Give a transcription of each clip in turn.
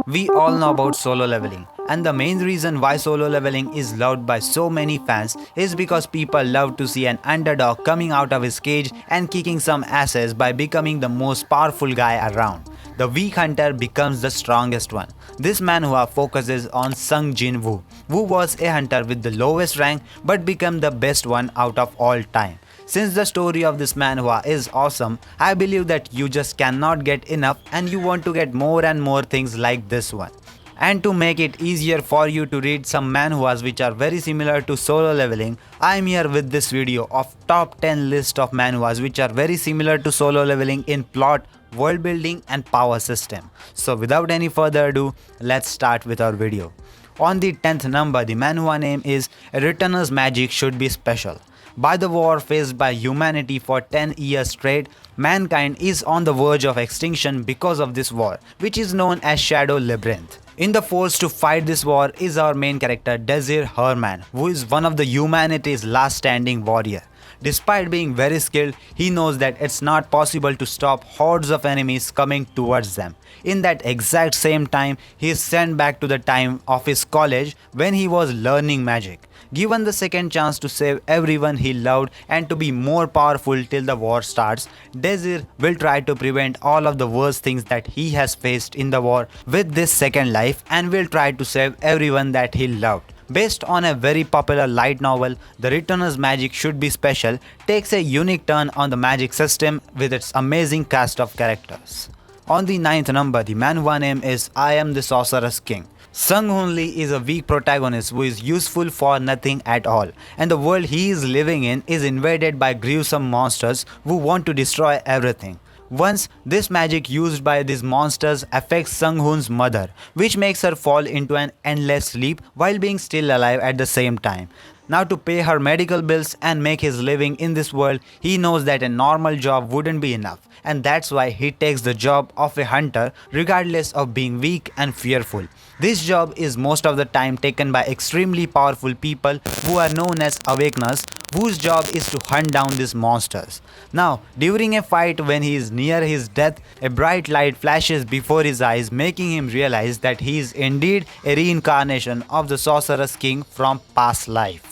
We all know about solo leveling, and the main reason why solo leveling is loved by so many fans is because people love to see an underdog coming out of his cage and kicking some asses by becoming the most powerful guy around. The weak hunter becomes the strongest one. This manhwa focuses on Sung Jin Woo, who was a hunter with the lowest rank but became the best one out of all time. Since the story of this manhwa is awesome, I believe that you just cannot get enough and you want to get more and more things like this one. And to make it easier for you to read some manhwas which are very similar to solo leveling, I am here with this video of top 10 list of manhwas which are very similar to solo leveling in plot, world building and power system. So without any further ado, let's start with our video. On the 10th number, the manhwa name is A Returner's Magic Should Be Special. By the war faced by humanity for 10 years straight, mankind is on the verge of extinction because of this war, which is known as Shadow Labyrinth. In the force to fight this war is our main character Desir Herman, who is one of the humanity's last standing warrior. Despite being very skilled, he knows that it's not possible to stop hordes of enemies coming towards them. In that exact same time, he is sent back to the time of his college when he was learning magic. Given the second chance to save everyone he loved and to be more powerful till the war starts, Desir will try to prevent all of the worst things that he has faced in the war with this second life and will try to save everyone that he loved. Based on a very popular light novel, The Returner's Magic Should Be Special takes a unique turn on the magic system with its amazing cast of characters. On the 9th number, the manhwa name is I Am the Sorcerer's King. Sung Hoon Lee is a weak protagonist who is useful for nothing at all, and the world he is living in is invaded by gruesome monsters who want to destroy everything. Once, this magic used by these monsters affects Sung Hoon's mother, which makes her fall into an endless sleep while being still alive at the same time. Now to pay her medical bills and make his living in this world, he knows that a normal job wouldn't be enough, and that's why he takes the job of a hunter regardless of being weak and fearful. This job is most of the time taken by extremely powerful people who are known as awakeners, whose job is to hunt down these monsters. Now, during a fight when he is near his death, a bright light flashes before his eyes, making him realize that he is indeed a reincarnation of the Sorcerer's King from past life.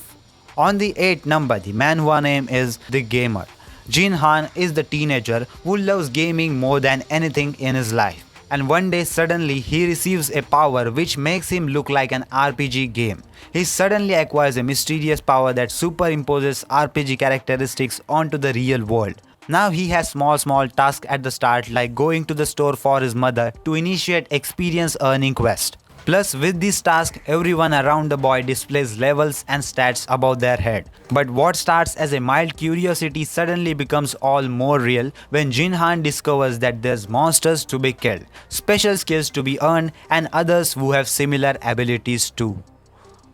On the 8th number, the manhwa name is The Gamer. Jin Han is the teenager who loves gaming more than anything in his life. And one day suddenly he receives a power which makes him look like an RPG game. He suddenly acquires a mysterious power that superimposes RPG characteristics onto the real world. Now he has small tasks at the start like going to the store for his mother to initiate experience earning quest. Plus, with this task, everyone around the boy displays levels and stats above their head. But what starts as a mild curiosity suddenly becomes all more real when Jin Han discovers that there's monsters to be killed, special skills to be earned, and others who have similar abilities too.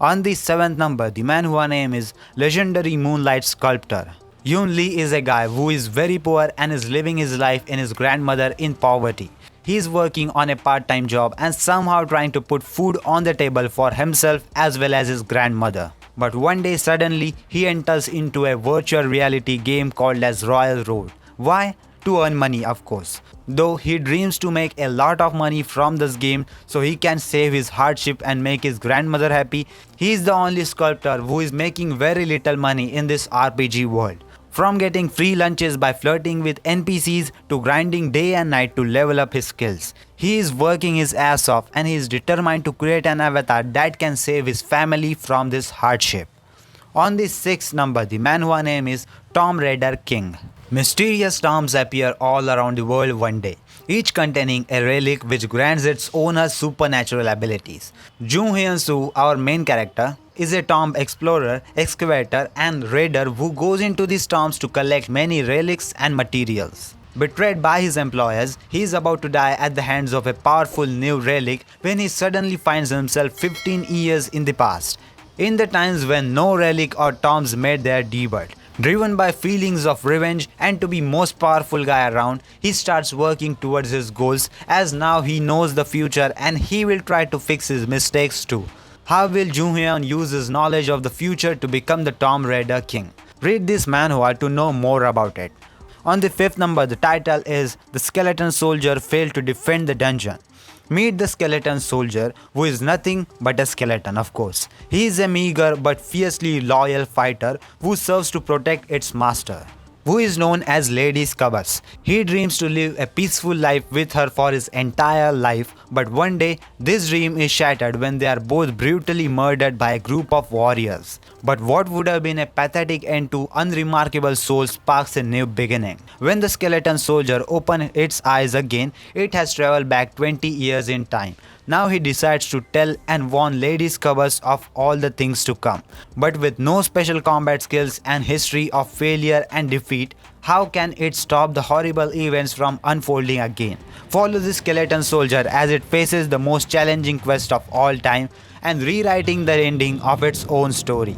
On the 7th number, the manhwa name is Legendary Moonlight Sculptor. Yoon Lee is a guy who is very poor and is living his life in his grandmother in poverty. He is working on a part-time job and somehow trying to put food on the table for himself as well as his grandmother. But one day suddenly he enters into a virtual reality game called as Royal Road. Why? To earn money, of course. Though he dreams to make a lot of money from this game so he can save his hardship and make his grandmother happy, he is the only sculptor who is making very little money in this RPG world. From getting free lunches by flirting with NPCs to grinding day and night to level up his skills. He is working his ass off and he is determined to create an avatar that can save his family from this hardship. On the 6th number, the manhwa name is Tomb Raider King. Mysterious tombs appear all around the world one day, each containing a relic which grants its owner supernatural abilities. Jung Hyun Soo, our main character, is a tomb explorer, excavator and raider who goes into these tombs to collect many relics and materials. Betrayed by his employers, he is about to die at the hands of a powerful new relic when he suddenly finds himself 15 years in the past, in the times when no relic or tombs made their debut. Driven by feelings of revenge and to be most powerful guy around, he starts working towards his goals as now he knows the future and he will try to fix his mistakes too. How will Jung Hyun use his knowledge of the future to become the Tomb Raider King? Read this manhwa to know more about it. On the 5th number, the title is The Skeleton Soldier Failed to Defend the Dungeon. Meet the skeleton soldier, who is nothing but a skeleton, of course. He is a meager but fiercely loyal fighter who serves to protect its master, who is known as Lady Scubbers. He dreams to live a peaceful life with her for his entire life, but one day this dream is shattered when they are both brutally murdered by a group of warriors. But what would have been a pathetic end to Unremarkable Soul sparks a new beginning. When the skeleton soldier opens its eyes again, it has traveled back 20 years in time. Now he decides to tell and warn Lady Scubbers of all the things to come. But with no special combat skills and history of failure and defeat, how can it stop the horrible events from unfolding again? Follow the skeleton soldier as it faces the most challenging quest of all time and rewriting the ending of its own story.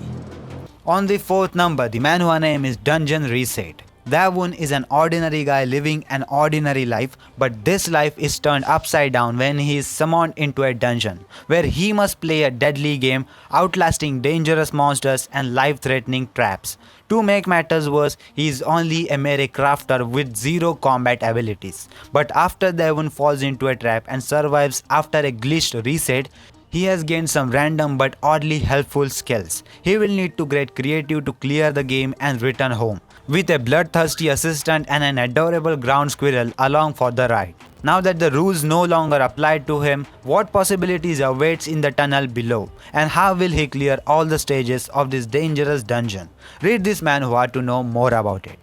On the fourth number, the man whose name is Dungeon Reset. Davun is an ordinary guy living an ordinary life, but this life is turned upside down when he is summoned into a dungeon, where he must play a deadly game, outlasting dangerous monsters and life-threatening traps. To make matters worse, he is only a mere crafter with zero combat abilities. But after Davun falls into a trap and survives after a glitched reset, he has gained some random but oddly helpful skills. He will need to get creative to clear the game and return home, with a bloodthirsty assistant and an adorable ground squirrel along for the ride. Now that the rules no longer apply to him, what possibilities awaits in the tunnel below, and how will he clear all the stages of this dangerous dungeon? Read this manhwa to know more about it.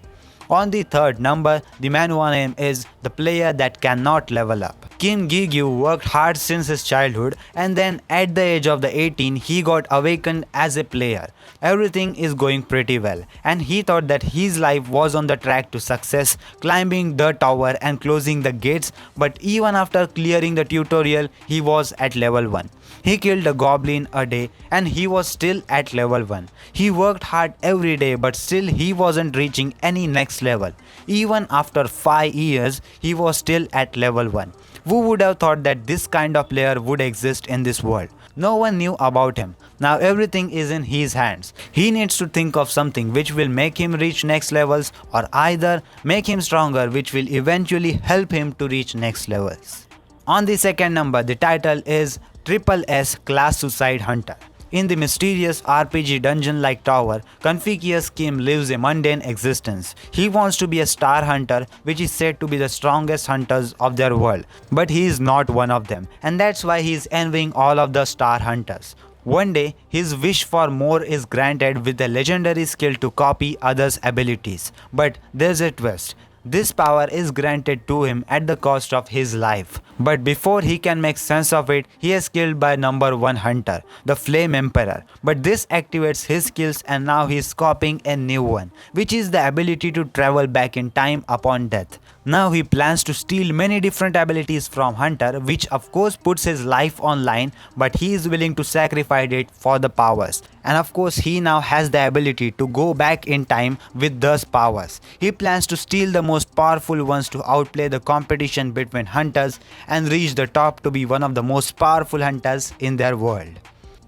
On the third number, the manhwa name is The Player That Cannot Level Up. Kim Gi-gyu worked hard since his childhood, and then at the age of the 18 he got awakened as a player. Everything is going pretty well, and he thought that his life was on the track to success, climbing the tower and closing the gates, but even after clearing the tutorial he was at level 1. He killed a goblin a day and he was still at level 1. He worked hard every day, but still he wasn't reaching any next level. Even after 5 years he was still at level 1. Who would have thought that this kind of player would exist in this world? No one knew about him. Now everything is in his hands. He needs to think of something which will make him reach next levels, or either make him stronger, which will eventually help him to reach next levels. On the second number, the title is Triple S Class Suicide Hunter. In the mysterious RPG dungeon-like tower, Confucius Kim lives a mundane existence. He wants to be a star hunter, which is said to be the strongest hunters of their world. But he is not one of them, and that's why he is envying all of the star hunters. One day, his wish for more is granted with a legendary skill to copy others' abilities. But there's a twist. This power is granted to him at the cost of his life. But before he can make sense of it, he is killed by number 1 hunter, the Flame Emperor. But this activates his skills, and now he is copying a new one, which is the ability to travel back in time upon death. Now he plans to steal many different abilities from Hunter, which of course puts his life on line, but he is willing to sacrifice it for the powers. And of course he now has the ability to go back in time with those powers. He plans to steal the most powerful ones to outplay the competition between hunters and reach the top to be one of the most powerful hunters in their world.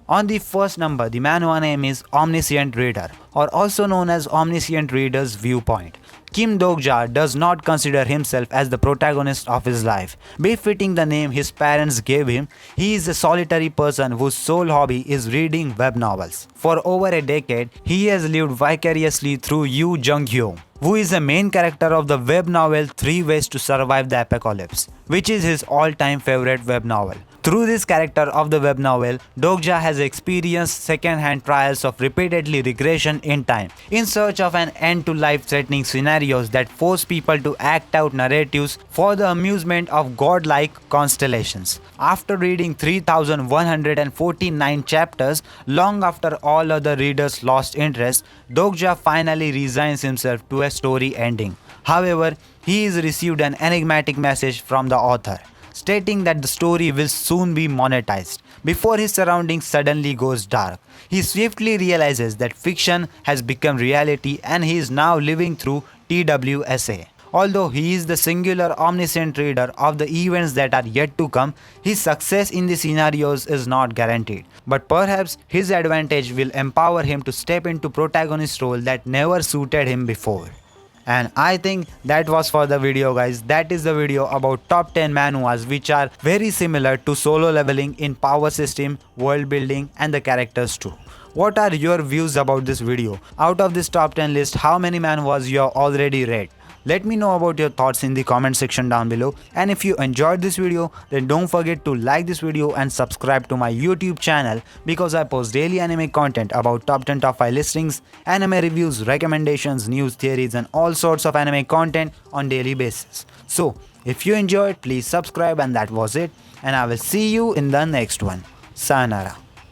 On the first number, the manhwa name is Omniscient Reader, or also known as Omniscient Reader's Viewpoint. Kim Dok-ja does not consider himself as the protagonist of his life. Befitting the name his parents gave him, he is a solitary person whose sole hobby is reading web novels. For over a decade, he has lived vicariously through Yoo Jung-hyo, who is the main character of the web novel 3 Ways to Survive the Apocalypse, which is his all-time favorite web novel. Through this character of the web novel, Dok-ja has experienced second-hand trials of repeatedly regression in time, in search of an end to life-threatening scenarios that force people to act out narratives for the amusement of godlike constellations. After reading 3,149 chapters, long after all other readers lost interest, Dok-ja finally resigns himself to a story ending. However, he has received an enigmatic message from the author, stating that the story will soon be monetized. Before his surroundings suddenly goes dark, he swiftly realizes that fiction has become reality and he is now living through TWSA. Although he is the singular omniscient reader of the events that are yet to come, his success in the scenarios is not guaranteed. But perhaps his advantage will empower him to step into protagonist role that never suited him before. And I think that was for the video, guys. That is the video about top 10 manhwas which are very similar to Solo Leveling in power system, world building and the characters too. What are your views about this video? Out of this top 10 list, how many manhwas you have already read? Let me know about your thoughts in the comment section down below. And if you enjoyed this video, then don't forget to like this video and subscribe to my YouTube channel, because I post daily anime content about top 10 top 5 listings, anime reviews, recommendations, news, theories and all sorts of anime content on daily basis. So if you enjoyed, please subscribe, and that was it. And I will see you in the next one. Sayonara.